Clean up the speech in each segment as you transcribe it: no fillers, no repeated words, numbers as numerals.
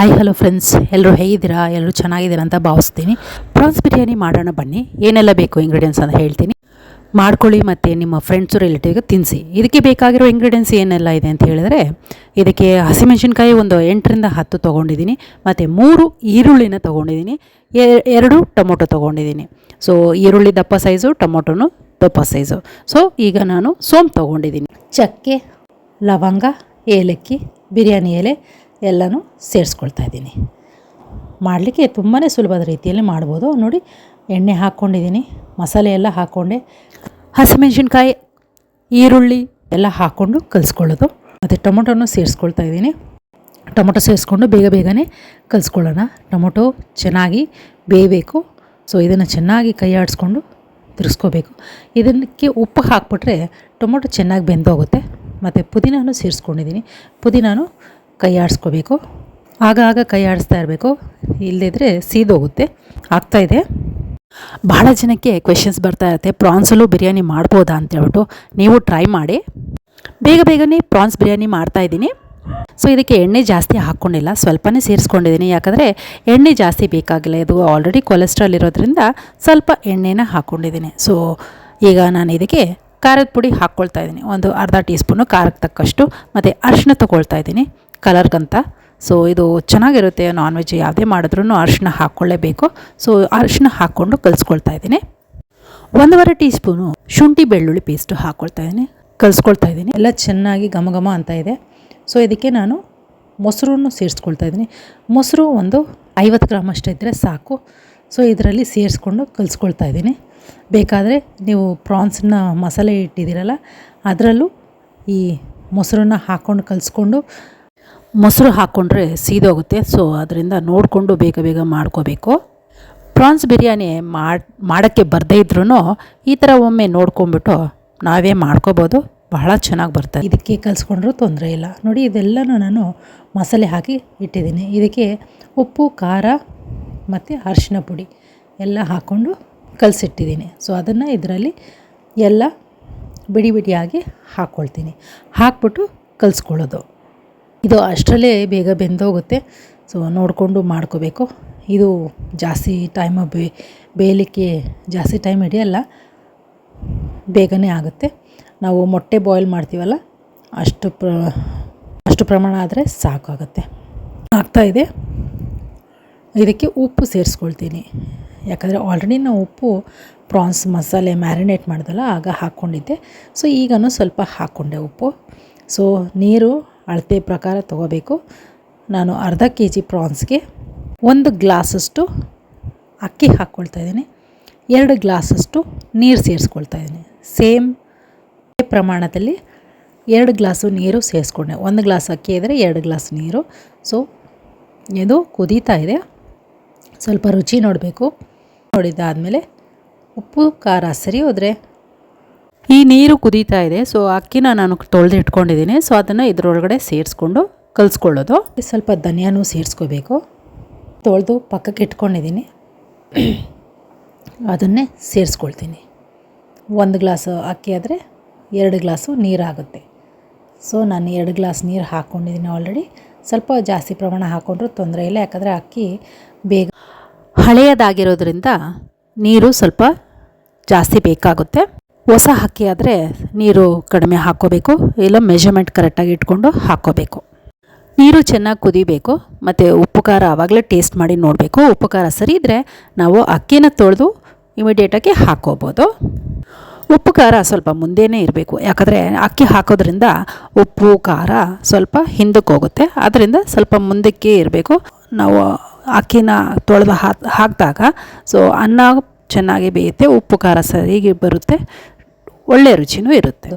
Hi hello friends, ಎಲ್ಲರೂ ಹೇಗಿದ್ದೀರಾ? ಎಲ್ಲರೂ ಚೆನ್ನಾಗಿದ್ದೀರಾ ಅಂತ ಭಾವಿಸ್ತೀನಿ. ಪ್ರಾನ್ಸ್ ಬಿರಿಯಾನಿ ಮಾಡೋಣ ಬನ್ನಿ. ಏನೆಲ್ಲ ಬೇಕು ಇಂಗ್ರೀಡಿಯೆಂಟ್ಸ್ ಅಂತ ಹೇಳ್ತೀನಿ, ಮಾಡ್ಕೊಳ್ಳಿ ಮತ್ತು ನಿಮ್ಮ ಫ್ರೆಂಡ್ಸು ರಿಲೇಟಿವ್ಗೆ ತಿನ್ನಿಸಿ. ಇದಕ್ಕೆ ಬೇಕಾಗಿರೋ ಇಂಗ್ರೀಡಿಯೆಂಟ್ಸ್ ಏನೆಲ್ಲ ಇದೆ ಅಂತ ಹೇಳಿದ್ರೆ, ಇದಕ್ಕೆ ಹಸಿಮೆಣಸಿನ್ಕಾಯಿ ಒಂದು 8ರಿಂದ 10 ತೊಗೊಂಡಿದ್ದೀನಿ, ಮತ್ತು 3 ಈರುಳ್ಳಿನ ತೊಗೊಂಡಿದ್ದೀನಿ, 2 ಟೊಮೊಟೊ ತೊಗೊಂಡಿದ್ದೀನಿ. ಸೊ ಈರುಳ್ಳಿ ದಪ್ಪ ಸೈಜು, ಟೊಮೊಟೊನು ದಪ್ಪ ಸೈಜು. ಸೊ ಈಗ ನಾನು ಸೋಂಪು ತೊಗೊಂಡಿದ್ದೀನಿ, ಚಕ್ಕೆ, ಲವಂಗ, ಏಲಕ್ಕಿ, ಬಿರಿಯಾನಿ ಎಲೆ ಎಲ್ಲನೂ ಸೇರಿಸ್ಕೊಳ್ತಾ ಇದ್ದೀನಿ. ಮಾಡಲಿಕ್ಕೆ ತುಂಬಾ ಸುಲಭದ ರೀತಿಯಲ್ಲಿ ಮಾಡ್ಬೋದು. ನೋಡಿ, ಎಣ್ಣೆ ಹಾಕ್ಕೊಂಡಿದ್ದೀನಿ, ಮಸಾಲೆ ಎಲ್ಲ ಹಾಕ್ಕೊಂಡೆ, ಹಸಿಮೆಣಸಿನ್ಕಾಯಿ, ಈರುಳ್ಳಿ ಎಲ್ಲ ಹಾಕ್ಕೊಂಡು ಕಲಿಸ್ಕೊಳ್ಳೋದು. ಮತ್ತು ಟೊಮೊಟೊನೂ ಸೇರಿಸ್ಕೊಳ್ತಾ ಇದ್ದೀನಿ. ಟೊಮೊಟೊ ಸೇರಿಸ್ಕೊಂಡು ಬೇಗನೆ ಕಲಿಸ್ಕೊಳ್ಳೋಣ. ಟೊಮೊಟೊ ಚೆನ್ನಾಗಿ ಬೇಯಬೇಕು. ಸೊ ಇದನ್ನು ಚೆನ್ನಾಗಿ ಕೈ ಆಡಿಸ್ಕೊಂಡು ತಿರ್ಸ್ಕೋಬೇಕು. ಇದಕ್ಕೆ ಉಪ್ಪು ಹಾಕ್ಬಿಟ್ರೆ ಟೊಮೊಟೊ ಚೆನ್ನಾಗಿ ಬೆಂದೋಗುತ್ತೆ. ಮತ್ತು ಪುದೀನೂ ಸೇರಿಸ್ಕೊಂಡಿದ್ದೀನಿ. ಪುದೀನೂ ಕೈ ಆಡಿಸ್ಕೋಬೇಕು, ಆಗ ಕೈ ಆಡಿಸ್ತಾ ಇರಬೇಕು, ಇಲ್ಲದಿದ್ದರೆ ಸೀದೋಗುತ್ತೆ. ಆಗ್ತಾಯಿದೆ. ಭಾಳ ಜನಕ್ಕೆ ಕ್ವೆಶನ್ಸ್ ಬರ್ತಾ ಇರುತ್ತೆ, ಪ್ರಾನ್ಸಲ್ಲೂ ಬಿರಿಯಾನಿ ಮಾಡ್ಬೋದಾ ಅಂತೇಳ್ಬಿಟ್ಟು. ನೀವು ಟ್ರೈ ಮಾಡಿ. ಬೇಗನೆ ಪ್ರಾನ್ಸ್ ಬಿರಿಯಾನಿ ಮಾಡ್ತಾಯಿದ್ದೀನಿ. ಸೊ ಇದಕ್ಕೆ ಎಣ್ಣೆ ಜಾಸ್ತಿ ಹಾಕ್ಕೊಂಡಿಲ್ಲ, ಸ್ವಲ್ಪನೇ ಸೇರಿಸ್ಕೊಂಡಿದ್ದೀನಿ. ಯಾಕಂದರೆ ಎಣ್ಣೆ ಜಾಸ್ತಿ ಬೇಕಾಗಿಲ್ಲ, ಇದು ಆಲ್ರೆಡಿ ಕೊಲೆಸ್ಟ್ರಾಲ್ ಇರೋದ್ರಿಂದ ಸ್ವಲ್ಪ ಎಣ್ಣೆನ ಹಾಕ್ಕೊಂಡಿದ್ದೀನಿ. ಸೊ ಈಗ ನಾನು ಇದಕ್ಕೆ ಖಾರದ ಪುಡಿ ಹಾಕ್ಕೊಳ್ತಾ ಇದ್ದೀನಿ, ಒಂದು ಅರ್ಧ ಟೀ ಸ್ಪೂನು ಖಾರಕ್ಕೆ ತಕ್ಕಷ್ಟು. ಮತ್ತು ಅರಿಶಿನ ತೊಗೊಳ್ತಾ ಇದ್ದೀನಿ ಕಲರ್ಗಂತ. ಸೊ ಇದು ಚೆನ್ನಾಗಿರುತ್ತೆ. ನಾನ್ ವೆಜ್ ಯಾವುದೇ ಮಾಡಿದ್ರೂ ಅರಿಶಿನ ಹಾಕ್ಕೊಳ್ಳೇಬೇಕು. ಸೊ ಅರಿಶಿನ ಹಾಕ್ಕೊಂಡು ಕಲಿಸ್ಕೊಳ್ತಾ ಇದ್ದೀನಿ. 1.5 ಟೀ ಸ್ಪೂನು ಶುಂಠಿ ಬೆಳ್ಳುಳ್ಳಿ ಪೇಸ್ಟು ಹಾಕ್ಕೊಳ್ತಾ ಇದ್ದೀನಿ, ಕಲಿಸ್ಕೊಳ್ತಾ ಇದ್ದೀನಿ. ಎಲ್ಲ ಚೆನ್ನಾಗಿ ಘಮ ಅಂತ ಇದೆ. ಸೊ ಇದಕ್ಕೆ ನಾನು ಮೊಸರನ್ನು ಸೇರಿಸ್ಕೊಳ್ತಾ ಇದ್ದೀನಿ. ಮೊಸರು ಒಂದು 50 ಗ್ರಾಮ್ ಅಷ್ಟು ಇದ್ದರೆ ಸಾಕು. ಸೊ ಇದರಲ್ಲಿ ಸೇರಿಸ್ಕೊಂಡು ಕಲಿಸ್ಕೊಳ್ತಾ ಇದ್ದೀನಿ. ಬೇಕಾದರೆ ನೀವು ಪ್ರಾನ್ಸನ್ನ ಮಸಾಲೆ ಇಟ್ಟಿದ್ದೀರಲ್ಲ, ಅದರಲ್ಲೂ ಈ ಮೊಸರನ್ನ ಹಾಕ್ಕೊಂಡು ಕಲಿಸ್ಕೊಂಡು, ಮೊಸರು ಹಾಕ್ಕೊಂಡ್ರೆ ಸೀದೋಗುತ್ತೆ. ಸೊ ಅದರಿಂದ ನೋಡಿಕೊಂಡು ಬೇಗ ಮಾಡ್ಕೋಬೇಕು. ಪ್ರಾನ್ಸ್ ಬಿರಿಯಾನಿ ಮಾಡೋಕ್ಕೆ ಬರದೇ ಇದ್ರೂ ಈ ಥರ ಒಮ್ಮೆ ನೋಡ್ಕೊಂಬಿಟ್ಟು ನಾವೇ ಮಾಡ್ಕೋಬೋದು, ಬಹಳ ಚೆನ್ನಾಗಿ ಬರ್ತದೆ. ಇದಕ್ಕೆ ಕಲಿಸ್ಕೊಂಡ್ರೂ ತೊಂದರೆ ಇಲ್ಲ. ನೋಡಿ, ಇದೆಲ್ಲನೂ ನಾನು ಮಸಾಲೆ ಹಾಕಿ ಇಟ್ಟಿದ್ದೀನಿ. ಇದಕ್ಕೆ ಉಪ್ಪು, ಖಾರ ಮತ್ತು ಅರಿಶಿನ ಪುಡಿ ಎಲ್ಲ ಹಾಕ್ಕೊಂಡು ಕಲಸಿಟ್ಟಿದ್ದೀನಿ. ಸೊ ಅದನ್ನು ಇದರಲ್ಲಿ ಎಲ್ಲ ಬಿಡಿಯಾಗಿ ಹಾಕ್ಕೊಳ್ತೀನಿ. ಹಾಕ್ಬಿಟ್ಟು ಕಲಿಸ್ಕೊಳ್ಳೋದು. ಇದು ಅಷ್ಟರಲ್ಲೇ ಬೇಗ ಬೆಂದೋಗುತ್ತೆ. ಸೊ ನೋಡಿಕೊಂಡು ಮಾಡ್ಕೋಬೇಕು. ಇದು ಜಾಸ್ತಿ ಟೈಮ್ ಬೇಯಲಿಕ್ಕೆ ಜಾಸ್ತಿ ಟೈಮ್ ಹಿಡಿಯಲ್ಲ, ಬೇಗನೆ ಆಗುತ್ತೆ. ನಾವು ಮೊಟ್ಟೆ ಬಾಯ್ಲ್ ಮಾಡ್ತೀವಲ್ಲ, ಅಷ್ಟು ಪ್ರಮಾಣ ಆದರೆ ಸಾಕಾಗುತ್ತೆ. ಆಗ್ತಾಯಿದೆ. ಇದಕ್ಕೆ ಉಪ್ಪು ಸೇರಿಸ್ಕೊಳ್ತೀನಿ. ಯಾಕಂದರೆ ಆಲ್ರೆಡಿ ನಾವು ಉಪ್ಪು ಪ್ರಾನ್ಸ್ ಮಸಾಲೆ ಮ್ಯಾರಿನೇಟ್ ಮಾಡಿದಲ್ಲ, ಆಗ ಹಾಕ್ಕೊಂಡಿದ್ದೆ. ಸೊ ಈಗನೂ ಸ್ವಲ್ಪ ಹಾಕ್ಕೊಂಡೆ ಉಪ್ಪು. ಸೊ ನೀರು ಅಳತೆ ಪ್ರಕಾರ ತೊಗೋಬೇಕು. ನಾನು ಅರ್ಧ kg ಪ್ರಾನ್ಸ್ಗೆ 1 ಗ್ಲಾಸಷ್ಟು ಅಕ್ಕಿ ಹಾಕ್ಕೊಳ್ತಾ ಇದ್ದೀನಿ, 2 ಗ್ಲಾಸಷ್ಟು ನೀರು ಸೇರಿಸ್ಕೊಳ್ತಾ ಇದ್ದೀನಿ. ಸೇಮ್ ಪ್ರಮಾಣದಲ್ಲಿ 2 ಗ್ಲಾಸು ನೀರು ಸೇರಿಸ್ಕೊಂಡೆ. 1 ಗ್ಲಾಸ್ ಅಕ್ಕಿ ಇದ್ದರೆ 2 ಗ್ಲಾಸ್ ನೀರು. ಸೊ ಇದು ಕುದೀತಾ ಇದೆ. ಸ್ವಲ್ಪ ರುಚಿ ನೋಡಬೇಕು. ನೋಡಿದ್ದಾದಮೇಲೆ ಉಪ್ಪು ಖಾರ ಸರಿ ಹೋದರೆ, ಈ ನೀರು ಕುದೀತಾ ಇದೆ. ಸೊ ಅಕ್ಕಿನ ನಾನು ತೊಳೆದು ಇಟ್ಕೊಂಡಿದ್ದೀನಿ. ಸೊ ಅದನ್ನು ಇದರೊಳಗಡೆ ಸೇರಿಸ್ಕೊಂಡು ಕಲಿಸ್ಕೊಳ್ಳೋದು. ಸ್ವಲ್ಪ ಧನಿಯಾನೂ ಸೇರಿಸ್ಕೋಬೇಕು. ತೊಳೆದು ಪಕ್ಕಕ್ಕೆ ಇಟ್ಕೊಂಡಿದ್ದೀನಿ, ಅದನ್ನೇ ಸೇರಿಸ್ಕೊಳ್ತೀನಿ. 1 ಗ್ಲಾಸ್ ಅಕ್ಕಿ ಆದರೆ 2 ಗ್ಲಾಸು ನೀರಾಗುತ್ತೆ. ಸೊ ನಾನು 2 ಗ್ಲಾಸ್ ನೀರು ಹಾಕ್ಕೊಂಡಿದ್ದೀನಿ ಆಲ್ರೆಡಿ. ಸ್ವಲ್ಪ ಜಾಸ್ತಿ ಪ್ರಮಾಣ ಹಾಕ್ಕೊಂಡ್ರೂ ತೊಂದರೆ ಇಲ್ಲ, ಯಾಕಂದರೆ ಅಕ್ಕಿ ಬೇಗ ಹಳೆಯದಾಗಿರೋದ್ರಿಂದ ನೀರು ಸ್ವಲ್ಪ ಜಾಸ್ತಿ ಬೇಕಾಗುತ್ತೆ. ಹೊಸ ಅಕ್ಕಿ ಆದರೆ ನೀರು ಕಡಿಮೆ ಹಾಕ್ಕೋಬೇಕು, ಇಲ್ಲ ಮೆಜರ್ಮೆಂಟ್ ಕರೆಕ್ಟಾಗಿ ಇಟ್ಕೊಂಡು ಹಾಕ್ಕೋಬೇಕು. ನೀರು ಚೆನ್ನಾಗಿ ಕುದಿಬೇಕು. ಮತ್ತು ಉಪ್ಪು ಖಾರ ಆವಾಗಲೇ ಟೇಸ್ಟ್ ಮಾಡಿ ನೋಡಬೇಕು. ಉಪ್ಪು ಖಾರ ಸರಿ ಇದ್ದರೆ ನಾವು ಅಕ್ಕಿನ ತೊಳೆದು ಇಮಿಡಿಯೇಟಾಗಿ ಹಾಕ್ಕೋಬೋದು. ಉಪ್ಪು ಖಾರ ಸ್ವಲ್ಪ ಮುಂದೆನೇ ಇರಬೇಕು, ಯಾಕಂದರೆ ಅಕ್ಕಿ ಹಾಕೋದ್ರಿಂದ ಉಪ್ಪು ಖಾರ ಸ್ವಲ್ಪ ಹಿಂದಕ್ಕೆ ಹೋಗುತ್ತೆ. ಅದರಿಂದ ಸ್ವಲ್ಪ ಮುಂದಕ್ಕೆ ಇರಬೇಕು. ನಾವು ಅಕ್ಕಿನ ತೊಳೆದು ಹಾಕಿದಾಗ ಸೊ ಅನ್ನ ಚೆನ್ನಾಗಿ ಬೇಯುತ್ತೆ, ಉಪ್ಪು ಖಾರ ಸರಿಗೆ ಬರುತ್ತೆ, ಒಳ್ಳೆಯ ರುಚಿನೂ ಇರುತ್ತೆ.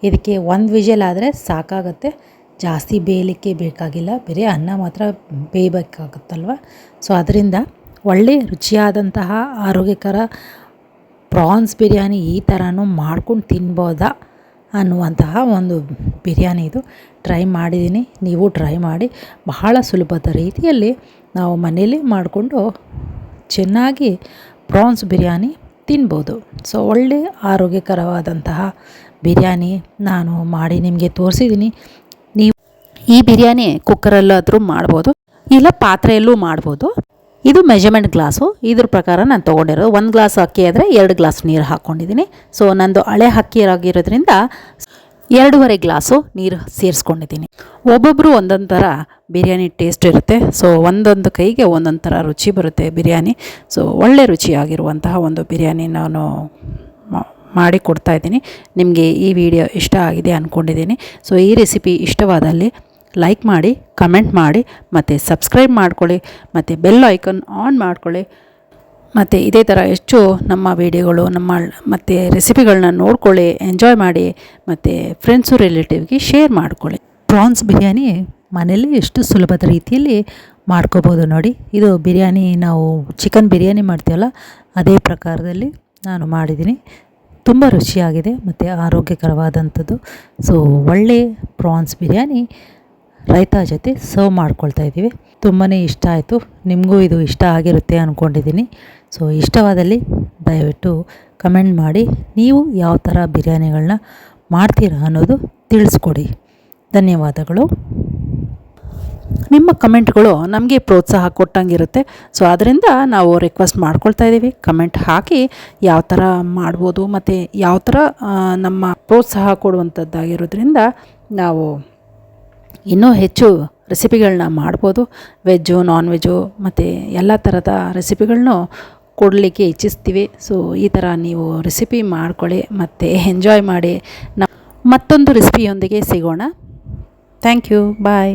ಇದಕ್ಕೆ 1 ವಿಷಲ್ ಆದರೆ ಸಾಕಾಗುತ್ತೆ, ಜಾಸ್ತಿ ಬೇಯಲಿಕ್ಕೆ ಬೇಕಾಗಿಲ್ಲ. ಬೇರೆ ಅನ್ನ ಮಾತ್ರ ಬೇಯಬೇಕಾಗುತ್ತಲ್ವ. ಸೊ ಅದರಿಂದ ಒಳ್ಳೆಯ ರುಚಿಯಾದಂತಹ ಆರೋಗ್ಯಕರ ಪ್ರಾನ್ಸ್ ಬಿರಿಯಾನಿ ಈ ಥರನೂ ಮಾಡ್ಕೊಂಡು ತಿನ್ಬೋದಾ ಅನ್ನುವಂತಹ ಒಂದು ಬಿರಿಯಾನಿ ಇದು. ಟ್ರೈ ಮಾಡಿದ್ದೀನಿ, ನೀವು ಟ್ರೈ ಮಾಡಿ. ಬಹಳ ಸುಲಭದ ರೀತಿಯಲ್ಲಿ ನಾವು ಮನೆಯಲ್ಲೇ ಮಾಡಿಕೊಂಡು ಚೆನ್ನಾಗಿ ಪ್ರಾನ್ಸ್ ಬಿರಿಯಾನಿ ತಿನ್ಬೋದು. ಸೊ ಒಳ್ಳೆಯ ಆರೋಗ್ಯಕರವಾದಂತಹ ಬಿರಿಯಾನಿ ನಾನು ಮಾಡಿ ನಿಮಗೆ ತೋರಿಸಿದ್ದೀನಿ. ನೀವು ಈ ಬಿರಿಯಾನಿ ಕುಕ್ಕರಲ್ಲಾದರೂ ಮಾಡ್ಬೋದು. ಇಲ್ಲ ಪಾತ್ರೆಯಲ್ಲೂ ಮಾಡ್ಬೋದು. ಇದು ಮೆಜರ್ಮೆಂಟ್ ಗ್ಲಾಸು. ಇದ್ರ ಪ್ರಕಾರ ನಾನು ತೊಗೊಂಡಿರೋದು 1 ಗ್ಲಾಸ್ ಅಕ್ಕಿ ಆದರೆ 2 ಗ್ಲಾಸ್ ನೀರು ಹಾಕ್ಕೊಂಡಿದ್ದೀನಿ. ಸೊ ನಂದು ಹಳೆ ಅಕ್ಕಿ ಆಗಿರೋದ್ರಿಂದ 2.5 ಗ್ಲಾಸು ನೀರು ಸೇರಿಸ್ಕೊಂಡಿದ್ದೀನಿ. ಒಬ್ಬೊಬ್ಬರು ಒಂದೊಂದು ಥರ ಬಿರಿಯಾನಿ ಟೇಸ್ಟ್ ಇರುತ್ತೆ. ಸೊ ಒಂದೊಂದು ಕೈಗೆ ಒಂದೊಂದು ಥರ ರುಚಿ ಬರುತ್ತೆ ಬಿರಿಯಾನಿ. ಸೊ ಒಳ್ಳೆ ರುಚಿಯಾಗಿರುವಂತಹ ಒಂದು ಬಿರಿಯಾನಿ ನಾನು ಮಾಡಿ ಕೊಡ್ತಾಯಿದ್ದೀನಿ. ನಿಮಗೆ ಈ ವಿಡಿಯೋ ಇಷ್ಟ ಆಗಿದೆ ಅಂದ್ಕೊಂಡಿದ್ದೀನಿ. ಸೊ ಈ ರೆಸಿಪಿ ಇಷ್ಟವಾದಲ್ಲಿ ಲೈಕ್ ಮಾಡಿ, ಕಮೆಂಟ್ ಮಾಡಿ, ಮತ್ತು ಸಬ್ಸ್ಕ್ರೈಬ್ ಮಾಡ್ಕೊಳ್ಳಿ, ಮತ್ತು ಬೆಲ್ ಐಕನ್ ಆನ್ ಮಾಡ್ಕೊಳ್ಳಿ. ಮತ್ತು ಇದೇ ಥರ ಹೆಚ್ಚು ನಮ್ಮ ವೀಡಿಯೋಗಳು ಮತ್ತು ರೆಸಿಪಿಗಳನ್ನ ನೋಡ್ಕೊಳ್ಳಿ, ಎಂಜಾಯ್ ಮಾಡಿ, ಮತ್ತು ಫ್ರೆಂಡ್ಸು ರಿಲೇಟಿವ್ಗೆ ಶೇರ್ ಮಾಡ್ಕೊಳ್ಳಿ. ಪ್ರಾನ್ಸ್ ಬಿರಿಯಾನಿ ಮನೇಲಿ ಎಷ್ಟು ಸುಲಭದ ರೀತಿಯಲ್ಲಿ ಮಾಡ್ಕೋಬೋದು ನೋಡಿ. ಇದು ಬಿರಿಯಾನಿ ನಾವು ಚಿಕನ್ ಬಿರಿಯಾನಿ ಮಾಡ್ತೀವಲ್ಲ ಅದೇ ಪ್ರಕಾರದಲ್ಲಿ ನಾನು ಮಾಡಿದ್ದೀನಿ. ತುಂಬ ರುಚಿಯಾಗಿದೆ ಮತ್ತು ಆರೋಗ್ಯಕರವಾದಂಥದ್ದು. ಸೊ ಒಳ್ಳೆ ಪ್ರಾನ್ಸ್ ಬಿರಿಯಾನಿ ರೈತ ಜೊತೆ ಸರ್ವ್ ಮಾಡ್ಕೊಳ್ತಾ ಇದ್ದೀವಿ. ತುಂಬಾ ಇಷ್ಟ ಆಯಿತು. ನಿಮಗೂ ಇದು ಇಷ್ಟ ಆಗಿರುತ್ತೆ ಅಂದ್ಕೊಂಡಿದ್ದೀನಿ. ಸೊ ಇಷ್ಟವಾದಲ್ಲಿ ದಯವಿಟ್ಟು ಕಮೆಂಟ್ ಮಾಡಿ, ನೀವು ಯಾವ ಥರ ಬಿರಿಯಾನಿಗಳನ್ನ ಮಾಡ್ತೀರಾ ಅನ್ನೋದು ತಿಳಿಸ್ಕೊಡಿ. ಧನ್ಯವಾದಗಳು. ನಿಮ್ಮ ಕಮೆಂಟ್ಗಳು ನಮಗೆ ಪ್ರೋತ್ಸಾಹ ಕೊಟ್ಟಂಗಿರುತ್ತೆ. ಸೊ ಅದರಿಂದ ನಾವು ರಿಕ್ವೆಸ್ಟ್ ಮಾಡ್ಕೊಳ್ತಾ ಇದ್ದೀವಿ, ಕಮೆಂಟ್ ಹಾಕಿ ಯಾವ ಥರ ಮಾಡ್ಬೋದು ಮತ್ತು ಯಾವ ಥರ ನಮ್ಮ ಪ್ರೋತ್ಸಾಹ ಕೊಡುವಂಥದ್ದಾಗಿರೋದ್ರಿಂದ ನಾವು ಇನ್ನೂ ಹೆಚ್ಚು ರೆಸಿಪಿಗಳನ್ನ ಮಾಡ್ಬೋದು. ವೆಜ್ಜು, ನಾನ್ ವೆಜ್ಜು ಮತ್ತು ಎಲ್ಲ ಥರದ ರೆಸಿಪಿಗಳನ್ನೂ ಕೊಡಲಿಕ್ಕೆ ಇಚ್ಛಿಸ್ತೀವಿ. ಸೊ ಈ ಥರ ನೀವು ರೆಸಿಪಿ ಮಾಡ್ಕೊಳ್ಳಿ ಮತ್ತು ಎಂಜಾಯ್ ಮಾಡಿ. ಮತ್ತೊಂದು ರೆಸಿಪಿಯೊಂದಿಗೆ ಸಿಗೋಣ. Thank you. ಬಾಯ್.